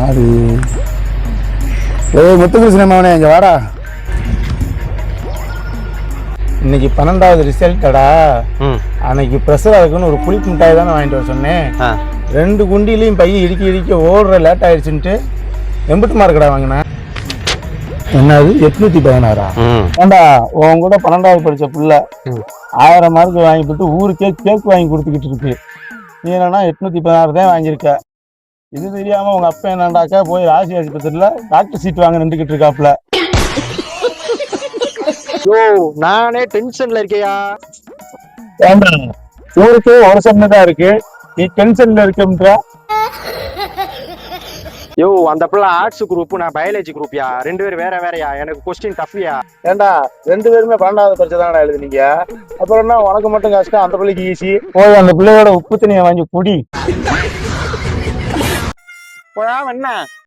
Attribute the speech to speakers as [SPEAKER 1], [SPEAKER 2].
[SPEAKER 1] அது முத்துகிருஷ்ணன் மவனே இங்கே வாடா. இன்னைக்கு 12வது ரிசல்ட்டடா. அன்னைக்கு ப்ரெஷராக இருக்குன்னு ஒரு புளிப்பு மிட்டாய் தானே வாங்கிட்டு வர சொன்னேன். 2 குண்டிலையும் பைய இடிக்க ஓடுற லேட் ஆயிடுச்சுன்ட்டு எம்பிட்டு மார்க்கடா வாங்கினேன். என்னது 816? ஏண்டா உன் கூட 12வது படிச்ச பிள்ளை 1000 மார்க் வாங்கி போட்டு ஊருக்கே கேக் வாங்கி கொடுத்துக்கிட்டு இருக்கு. நீ என்னன்னா 816 தான் வாங்கியிருக்க. இது தெரியாம உங்க அப்பா என்னண்டாக்கா போய் ராசி ஆஸ்பத்திரியில டாக்டர் சீட் வாங்க நின்றுகிட்டு இருக்காப்ல.
[SPEAKER 2] நானே டென்ஷன்ல இருக்கையா.
[SPEAKER 1] ஏண்டா ஊருக்கே ஒரு சென்னு தான் இருக்கு, நீ டென்ஷன்ல இருக்குன்ற.
[SPEAKER 2] யோ அந்த பிள்ளை ஆர்ட்ஸ் குரூப், நான் பயாலஜி குரூப்யா. 2 பேரும் வேற வேறயா. எனக்கு கொஸ்டின் டஃப்யா.
[SPEAKER 1] ஏண்டா 2 பேருமே 12வது படிச்சு தானடா எழுதுனீங்க. அப்புறம் என்ன உனக்கு மட்டும் கஷ்டம், அந்த பிள்ளைக்கு ஈஸி. போய் அந்த பிள்ளையோட உப்பு தண்ணியை வாங்கி குடி.
[SPEAKER 2] என்ன